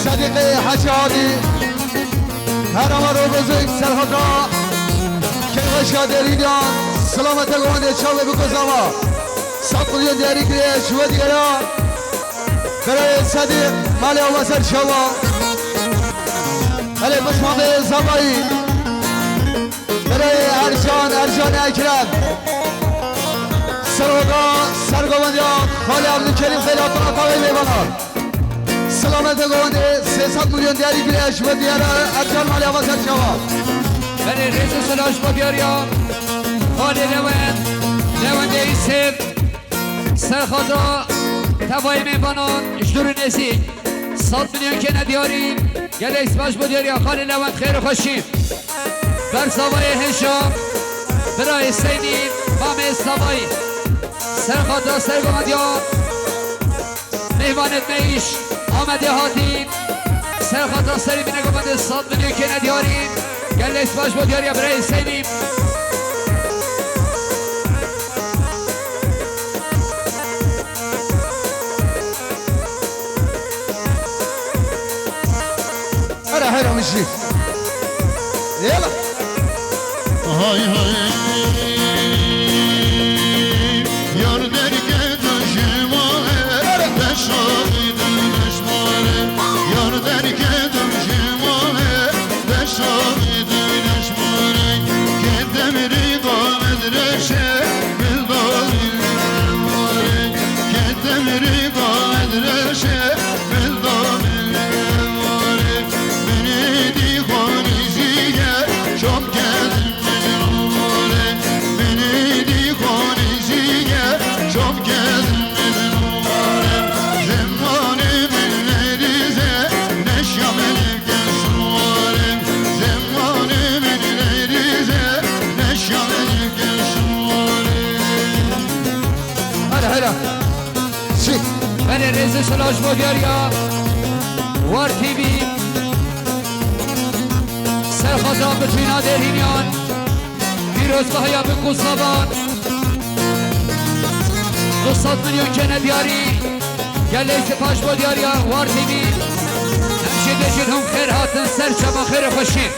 صدیق حاجی عادی هرم رو بزرگ سرخدا که قشادریدان سلامت گونده چاله بکزاما ساقلیان دیاری کریش و دیگران برای صدیق مالی آوازر شما علی بسمام زبایی برای ارجان اکرم سرگوندیان خالی عبدالکریم خیلی آتنا تاوی میبانان سلامت گونده 300 میلیون دیاری کریش و دیگران ارجان مالی آوازر شما برای رئیس سلاش با دیاریا خالی لونده ایسف سرخدا تبایی میبانان اشتور نزید 100 میلیون که ندیاریم گل ایسباش با دیاریا خالی لوند خیر و خوشیم بر زبای هشام برای سینی مام استوایی سرخدا سرگوندیان میوانت میش آمده هاتیم سرخدا سری بینه گمانده 100 میلیون که ندیاریم گل ایسباش با دیاریا برای سینی هلا مشي يلا هاي هاي يار درك تجمعه بشاهد نشماره يار درك تجمعه بشاهد نشماره كدم رضا مدرسه بالداري الماره كدم رضا مدرسه بالداري من رئیس سلاش با دیاریا وار تیوی سرخدا بتوینا درینیان پیروز به هیا به کوسابان 200 میلیون که ندیاری گله سپاش با دیاریا وار تیوی همشه دشید هم خیر هاتن سر چما خیر خوشیم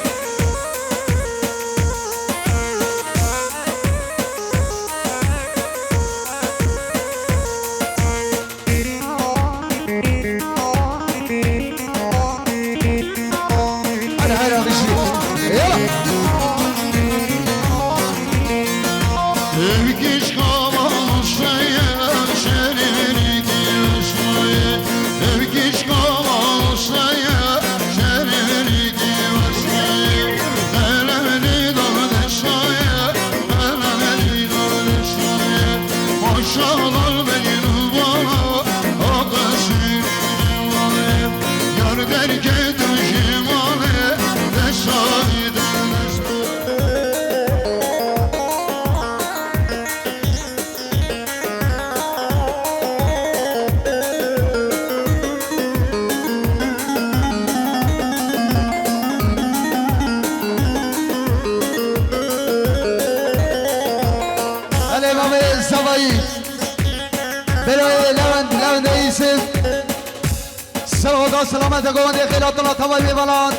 سلامت گونده خیلات الله تبایی بیبالان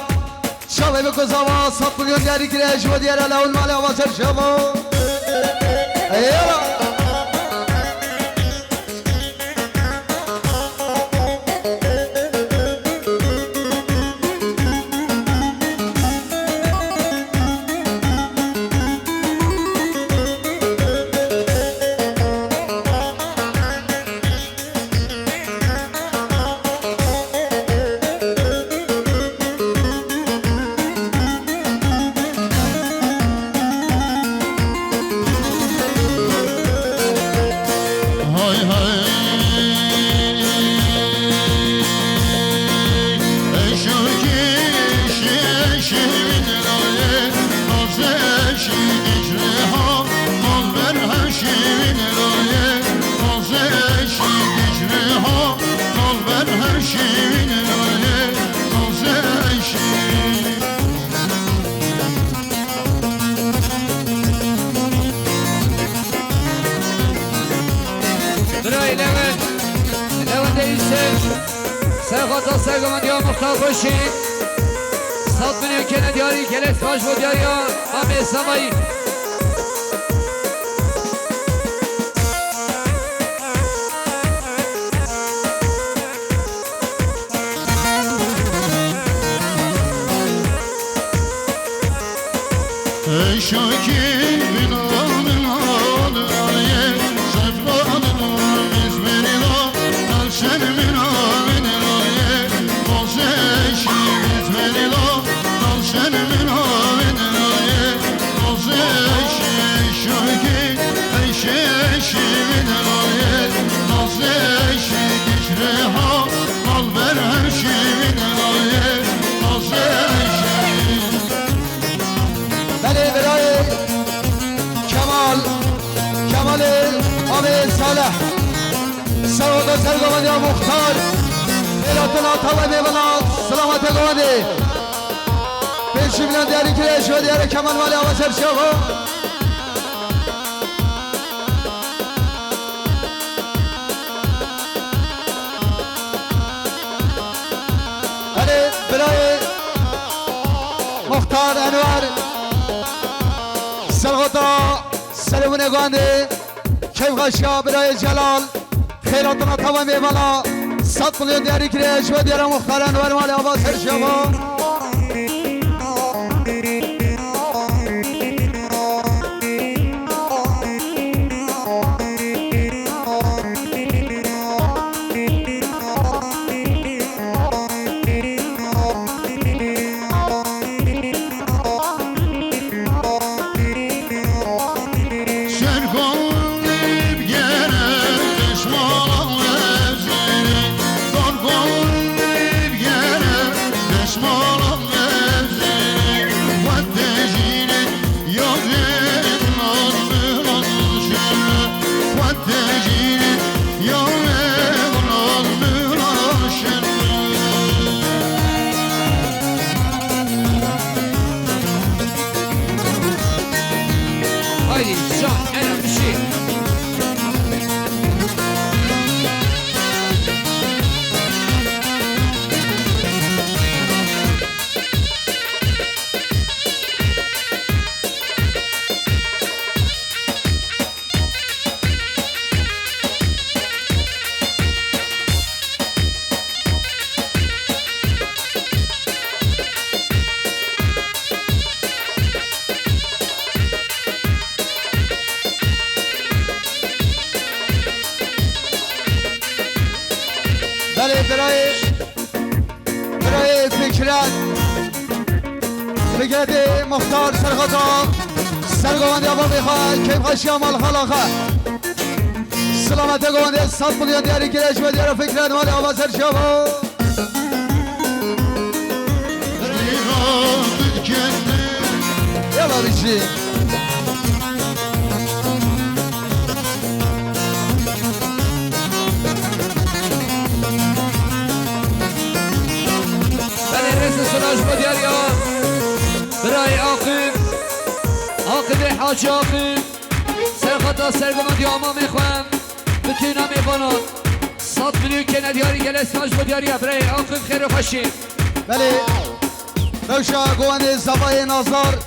شاوه بکزاوا 100 میلیون دیاری کریش و دیاره لون مال آوازر شما ایالا سرخاطا سرگمندی ها مختار باشید 100 میلیون که ندیاری گلت باش بود یا همه سمایی ای شاکی بینام آلیه سفرادم izmeri lo dalşen minavin loye Mozeşi izmeri lo dalşen minavin loye Mozeşi şoki eşeşi min loye Mozeşi dişre ha mal ver hemşi min loye Mozeşi بله برای کمال آمین صالح سرود و سرگوانی ها مختار ایراتنا طبع میبنا سلامت گوانی پیشی بلند دیاری کلیش و دیاری کمال مالی آواز سرشاو بله برای مختار انوار سرغطا سلمون گوانده کیف غشا برای جلال خیراتنا تمام میوالا 100 میلیون دیاری کریش و دیار مختار انوار مالی آواز سرشاو haydi can elem bir şey بله برای فکرت مختار سرغطا سرگوانده آبا میخواه کیف خشی مال خلاقه سلامت گوانده 100 میلیون دیاری کلیش و دیار فکرت مال آبا سرشاو یلا بیشی سلاش با دیاریا برای عاقب حاج عاقب سرخطا سرگمندی آما میخوام بتونم میبانم 100 میلیون که ندیاری گل سلاش با دیاریا برای عاقب خیر و خوشی بله روشا گوانده زبای نازار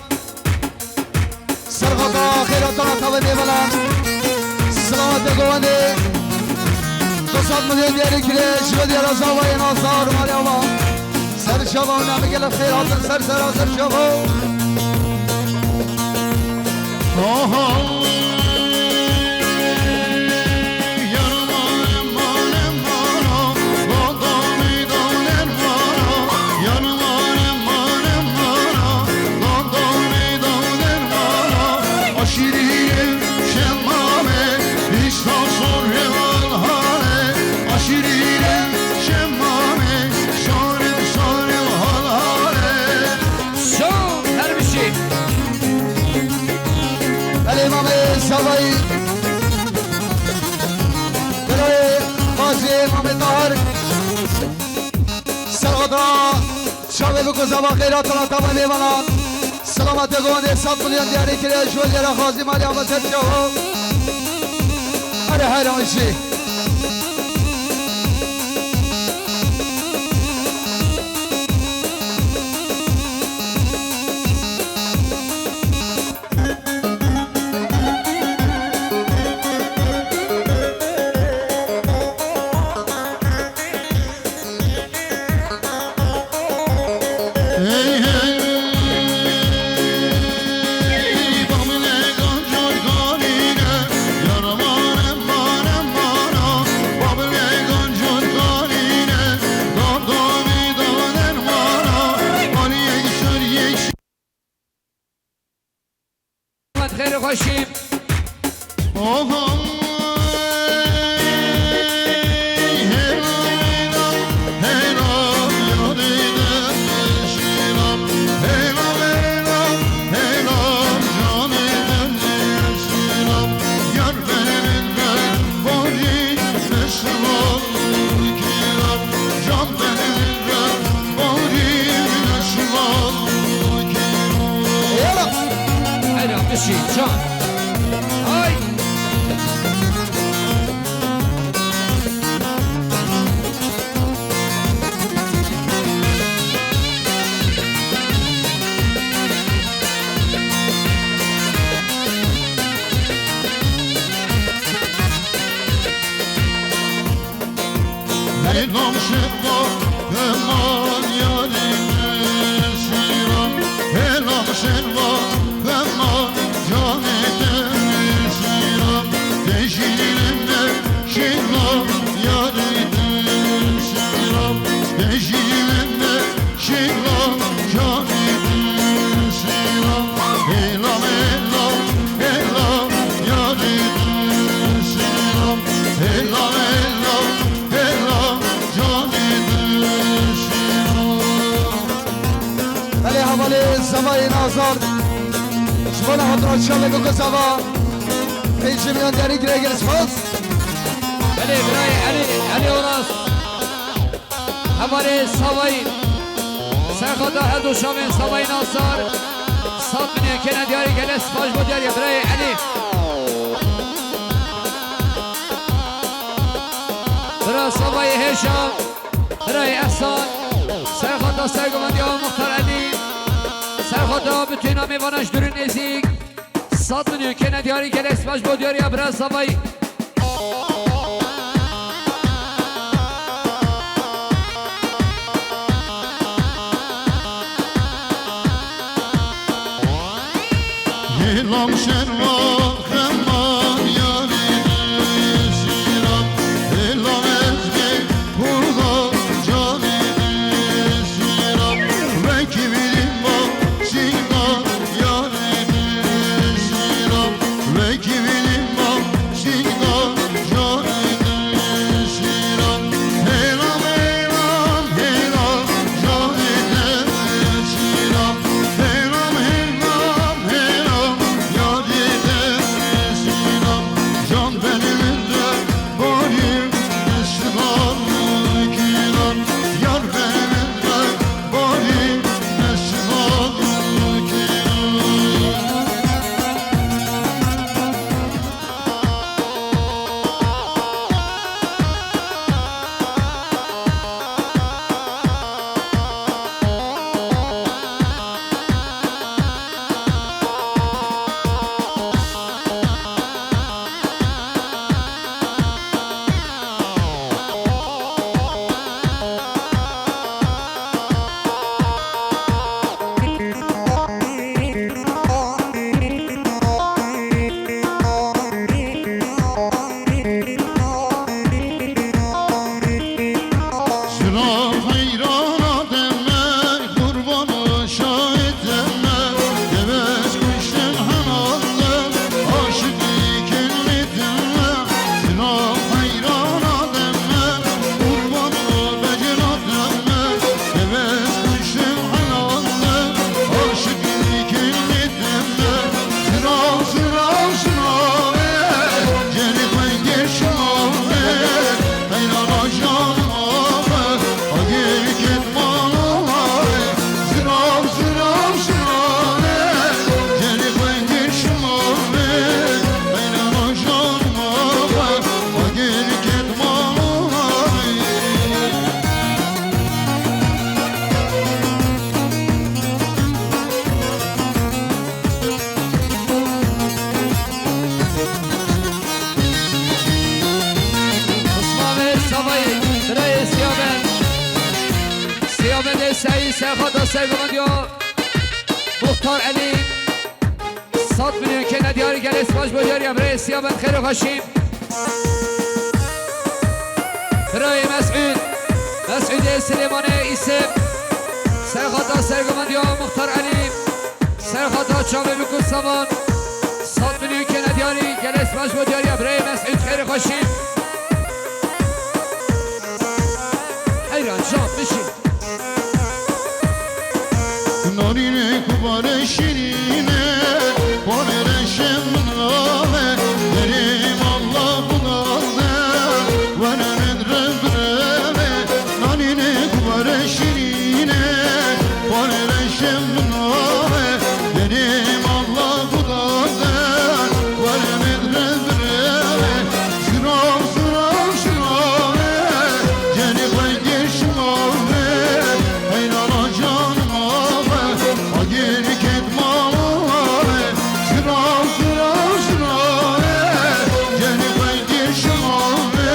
سرخطا خیراتانا تاوه میبالن سلامت گوانده 200 میلیون دیاری کلیش و دیار زبای نازار مالی آما سر شما و نمی گل خیرات سر شما آها سوایی برای قاضی امام طاهر سرغدا شاوه بکو زبا خیراتنا تمام میمانان سلامت گوانده 100 میلیون دیاری کلیش و دیار قاضی مالی آبا سرشاو اره حیرانشی خوشیم آها جان های Leylom şefka heman yarine şiram Leylom şefka heman canine şiram Deşilimde şiram yarine şiram Deşilimde şiram canine şiram Elam elam elam yarine şiram Elam elam elam ولی حوالی زمای نازار شما نهاد را چه بگو که زوا پیشی میان داری گره گرس خواست بله برای علی اوراس حوالی سوایی سرخاتا هدو شامل سوایی نازار صد منیه که ندیاری گلس باش بود یاری برای علی برای سوایی هشام برای احسان سرخاتا سرگمندی ها مختار علی سرخاتا بتوین ها میوانش دور نزیک 100 میلیون که ندیاری که اسمش بود یاری برای سوایی Elam şervan heman yarine şiram Elam ezgi burada canine şiram Vekibilim var şiram yarine şiram Vekibilim var şiram canine şiram Elam elam elam canine şiram Elam elam elam yarine şiram Can benimle boyum Müslüman kiram Yar benimle boyum Müslüman kiram Sıra hayrana deme, kurbanı şahit deme Geveş kuşun hanalı, aşık ikinli deme Sıra hayrana deme, kurbanı becera deme Geveş kuşun hanalı, aşık ikinli deme Sıra sıra sıra geri koy geçme Hayrana canım سعید سرخاتا سرگمندی ها مختار علی 100 میلیون که ندیاری گل اسماش بود یاری برای سیابن خیر و خوشیم برای مسعود سلیمان ایسم سرخاتا سرگمندی ها مختار علی سرخاتا چاوه بکن سامان 100 ندیاری گل اسمش با دیاری برای مسعود خیر خوشی حیران شام بشین نارینه کوباره شیرینه بانه رشم منامه دریم الله بنازه و نندره برمه نارینه کوباره شیرینه بانه رشم منامه دریم الله بنازه و نندره برمه شرام شرام شرامه جنی قیدی شمامه حیرانا جانم اگر کدمامه شرام شرام شرامه جنی قیدی شمامه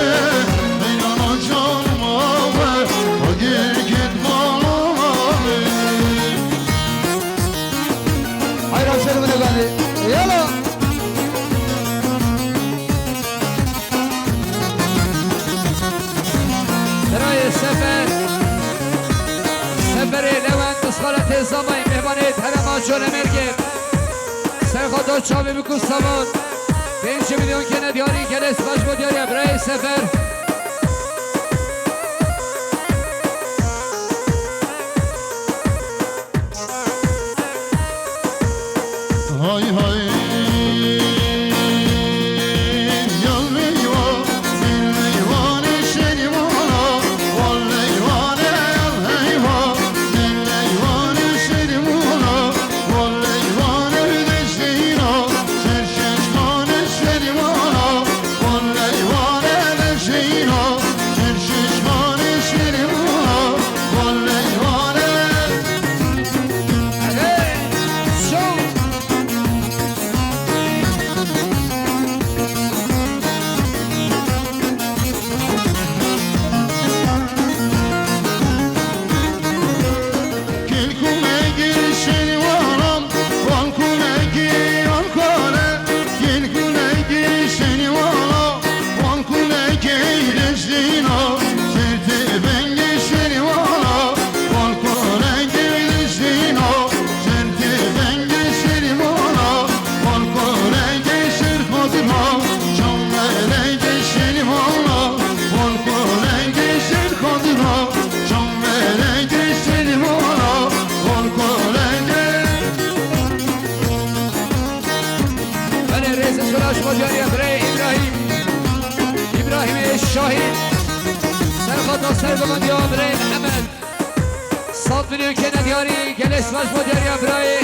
حیرانا جانم اگر کدمامه حیران شرمندگانی یالا برای سفر لوند دسخالت زمانی مهمانه ترما چون مرگه سرخواه چابه بکن سوان 5 میلیون که ندیاری که اسمش با دیاری برای سفر های های یال میوا دل میوان شنیوانا وال میوان حیوا دل میوان شنیوانا وال میوان دشینا سر چشمان شنیوانا وال میوان دشینا سر چشمان شنیوانا وال میوان شو شاهین سرخواه سرگمان یا برای محمد 100 میلیون که ندیاری گل اسمش با دیاری برای